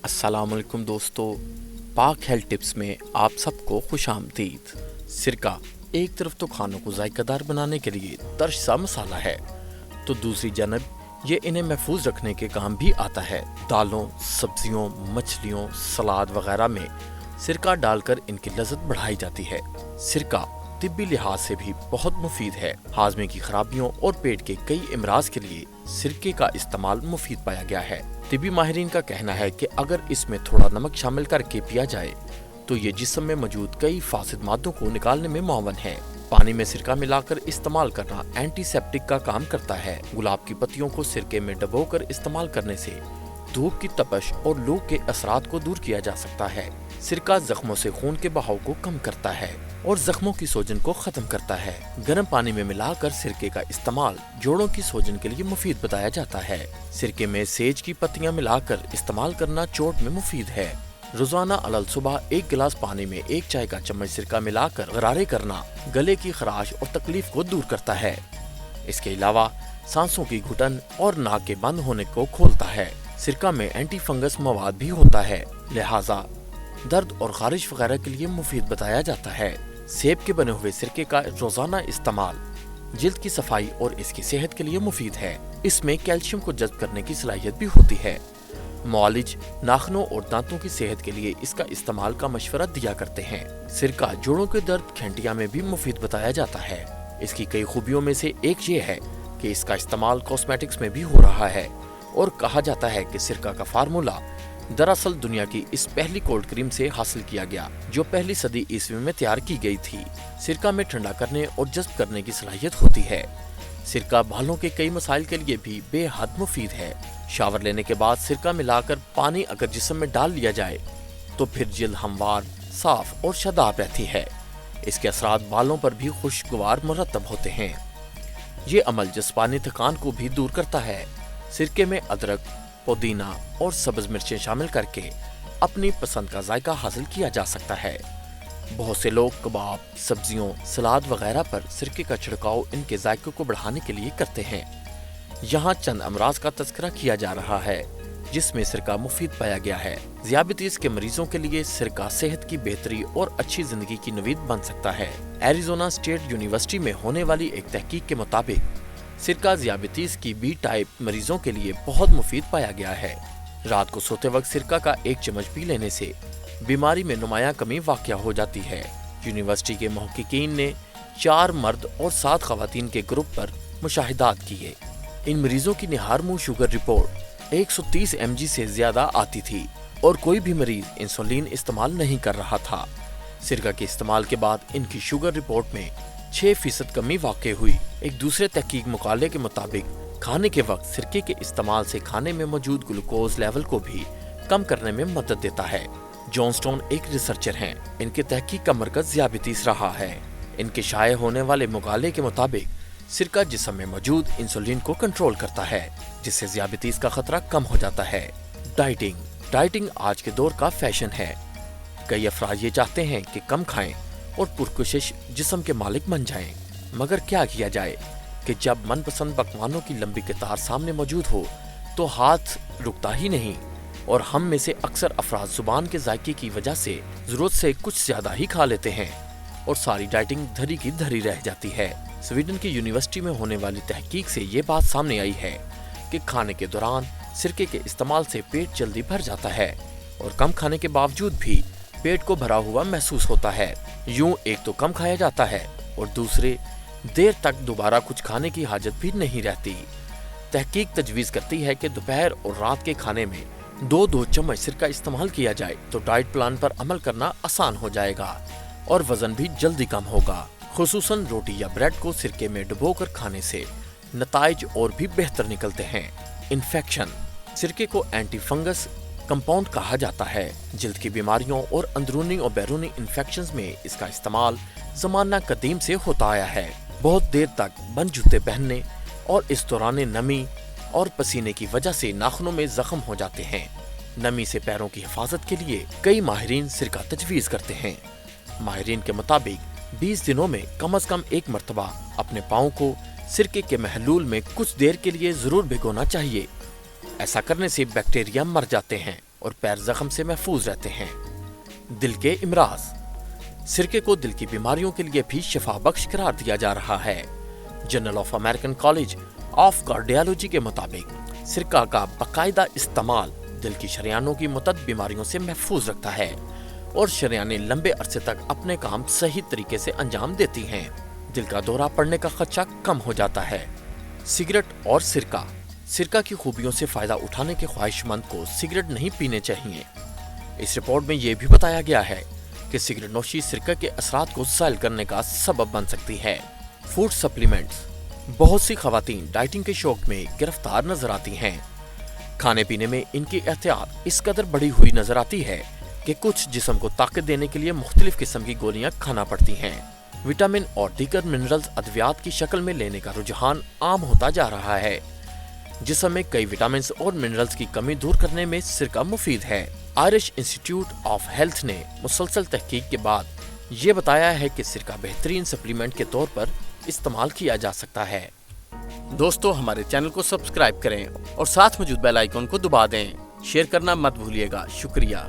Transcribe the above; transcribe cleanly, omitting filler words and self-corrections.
अस्सलाम वालेकुम दोस्तों, पाक हेल्थ टिप्स में आप सबको खुश आमदीद। सिरका एक तरफ तो खानों को जायकादार बनाने के लिए तर्श सा मसाला है, तो दूसरी जानब ये इन्हें महफूज रखने के काम भी आता है। दालों, सब्जियों, मछलियों, सलाद वगैरह में सिरका डालकर इनकी लज़्ज़त बढ़ाई जाती है। सिरका तिब्बी लिहाज से भी बहुत मुफीद है। हाजमे की खराबियों और पेट के कई इमराज के लिए सिरके का इस्तेमाल मुफीद पाया गया है। तिब्बी माहिरीन का कहना है कि अगर इसमें थोड़ा नमक शामिल करके पिया जाए तो ये जिस्म में मौजूद कई फासिद मादों को निकालने में मुआवन है। पानी में सिरका मिलाकर इस्तेमाल करना एंटीसेप्टिक का काम करता है। गुलाब की पत्तियों को सिरके में डुबोकर इस्तेमाल करने से धूप की तपश और लू के असरात को दूर किया जा सकता है। सिरका जख्मों से खून के बहाव को कम करता है और जख्मों की सोजन को खत्म करता है। गर्म पानी में मिलाकर सिरके का इस्तेमाल जोड़ों की सोजन के लिए मुफीद बताया जाता है। सिरके में सेज की पत्तियां मिलाकर इस्तेमाल करना चोट में मुफीद है। रोजाना अलल सुबह 1 गिलास पानी में 1 चाय का चम्मच सिरका मिलाकर गरारे करना गले की खराश और तकलीफ को दूर करता है। इसके अलावा सांसों की घुटन और नाक के बंद होने को खोलता है। सिरका में एंटी फंगस मवाद भी होता है, लिहाजा दर्द और खारिश वगैरह के लिए मुफीद बताया जाता है। सेब के बने हुए सिरके का रोजाना इस्तेमाल जिल्द की सफाई और इसकी सेहत के लिए मुफीद है। इसमें कैल्शियम को जज्ब करने की सलाहियत भी होती है। मुआलिज नाखनों और दांतों की सेहत के लिए इसका इस्तेमाल का मशवरा दिया करते हैं। सिरका जोड़ों के दर्द खंटिया में भी मुफीद बताया जाता है। इसकी कई खूबियों में से एक ये है कि इसका इस्तेमाल कॉस्मेटिक्स में भी हो रहा है और कहा जाता है कि सिरका का फार्मूला दरअसल दुनिया की इस पहली कोल्ड क्रीम से हासिल किया गया, जो पहली सदी ईस्वी में तैयार की गई थी। सिरका में ठंडा करने और जज्ब करने की सलाहियत होती है। सिरका बालों के कई मसाइल के लिए भी बेहद मुफीद है। शावर लेने के बाद सिरका मिलाकर पानी अगर जिस्म में डाल लिया जाए तो फिर जिल्द हमवार, साफ और शदाब रहती है। इसके असरात बालों पर भी खुशगवार मुरतब होते हैं। ये अमल जिस्मानी थकान को भी दूर करता है। सिरके में अदरक, पुदीना और सब्ज मिर्चें शामिल करके अपनी पसंद का जायका हासिल किया जा सकता है। बहुत से लोग कबाब, सब्जियों, सलाद वगैरह पर सिरके का छिड़काव इनके जायके को बढ़ाने के लिए करते हैं। यहाँ चंद अमराज का तज़किरा किया जा रहा है जिसमें सिरका मुफीद पाया गया है। ज़ियाबतीस के मरीजों के लिए सिरका सेहत की बेहतरी और अच्छी जिंदगी की नवीद बन सकता है। एरिज़ोना स्टेट यूनिवर्सिटी में होने वाली एक तहकीक के मुताबिक सिरका ज़ियाबतीस की बी टाइप मरीजों के लिए बहुत मुफीद पाया गया है। रात को सोते वक्त सिरका का 1 चम्मच पी लेने से बीमारी में नुमायां कमी वाक़या हो जाती है। यूनिवर्सिटी के मुहक्किकीन ने 4 मर्द और 7 खवातीन के ग्रुप पर मुशाहिदात किए। इन मरीजों की निहार मुंह शुगर रिपोर्ट 130 mg से ज्यादा आती थी और कोई भी मरीज इंसुलिन इस्तेमाल नहीं कर रहा था। सिरका के इस्तेमाल के बाद इनकी शुगर रिपोर्ट में 6% कमी वाक़ई हुई। एक दूसरे तहकीक मुकाले के मुताबिक खाने के वक्त सिरके के इस्तेमाल से खाने में मौजूद ग्लूकोज लेवल को भी कम करने में मदद देता है। जॉनस्टोन एक रिसर्चर हैं। इनके तहकीक का मरकज ज़ियाबतीस रहा है। इनके शाये होने वाले मुकाले के मुताबिक सिरका जिस्म में मौजूद इंसुलिन को कंट्रोल करता है, जिससे ज़ियाबतीस का खतरा कम हो जाता है। डाइटिंग आज के दौर का फैशन है। कई अफराद ये चाहते हैं कि कम खाएं और पुरकुशिश जिस्म के मालिक बन जाएं, मगर क्या किया जाए कि जब मनपसंद पकवानों की लंबी कतार सामने मौजूद हो तो हाथ रुकता ही नहीं और हम में से अक्सर अफराद जुबान के जायके की वजह से जरूरत से कुछ ज्यादा ही खा लेते हैं और सारी डाइटिंग धरी की धरी रह जाती है। स्वीडन की यूनिवर्सिटी में होने वाली तहकीक से ये बात सामने आई है कि खाने के दौरान सिरके के इस्तेमाल से पेट जल्दी भर जाता है और कम खाने के बावजूद भी पेट को भरा हुआ महसूस होता है। यूं एक तो कम खाया जाता है और दूसरे देर तक दोबारा कुछ खाने की हाजत भी नहीं रहती। तहकीक तजवीज़ करती है कि दोपहर और रात के खाने में 2-2 चम्मच सिरका इस्तेमाल किया जाए तो डाइट प्लान पर अमल करना आसान हो जाएगा और वजन भी जल्दी कम होगा। खुसूसन रोटी या ब्रेड को सिरके में डुबोकर खाने से नताइज और भी बेहतर निकलते हैं। इन्फेक्शन, सिरके को एंटी फंगस कंपाउंड कहा जाता है। जिल्द की बीमारियों और अंदरूनी और बैरूनी इन्फेक्शंस में इसका इस्तेमाल ज़माना कदीम से होता आया है। बहुत देर तक बंद जूते पहनने और इस दौरान नमी और पसीने की वजह से नाखूनों में जख्म हो जाते हैं। नमी से पैरों की हिफाजत के लिए कई माहिरीन सिरका तजवीज़ करते हैं। माहिरीन के मुताबिक 20 दिनों में कम से कम 1 मरतबा अपने पाँव को सिरके के महलूल में कुछ देर के लिए जरूर भिगोना चाहिए। ऐसा करने से बैक्टीरिया मर जाते हैं और पैर जख्म से महफूज रहते हैं। दिल के इमराज, सिरके को दिल की बीमारियों के लिए भी शिफा बख्श करार दिया जा रहा है। Journal of American college of cardiology के मुताबिक सिरका का बाकायदा इस्तेमाल दिल की शरियानों की मुतअद्दिद बीमारियों से महफूज रखता है और शरियानें लंबे अरसे तक अपने काम सही तरीके से अंजाम देती हैं। दिल का दौरा पड़ने का खदशा कम हो जाता है। सिगरेट और सिरका, सिरका की खूबियों से फायदा उठाने के ख्वाहिशमंद को सिगरेट नहीं पीने चाहिए। इस रिपोर्ट में यह भी बताया गया है कि सिगरेट नोशी सिरका के असरात को ज़ायल करने का सबब बन सकती है। फूड सप्लीमेंट्स, बहुत सी खवातीन डाइटिंग के शौक में गिरफ्तार नजर आती हैं। खाने पीने में इनकी एहतियात इस कदर बढ़ी हुई नजर आती है कि कुछ जिस्म को ताकत देने के लिए मुख्तलिफ किस्म की गोलियां खाना पड़ती हैं। विटामिन और दीगर मिनरल्स अद्वियात की शक्ल में लेने का रुझान आम होता जा रहा है। जिस्म में कई विटामिन और मिनरल्स की कमी दूर करने में सिरका मुफीद है। आयरिश इंस्टीट्यूट ऑफ हेल्थ ने मुसलसल तहकीक के बाद ये बताया है कि सिरका बेहतरीन सप्लीमेंट के तौर पर इस्तेमाल किया जा सकता है। दोस्तों, हमारे चैनल को सब्सक्राइब करें और साथ मौजूद बेल आइकन को दबा दें। शेयर करना मत भूलिएगा। शुक्रिया।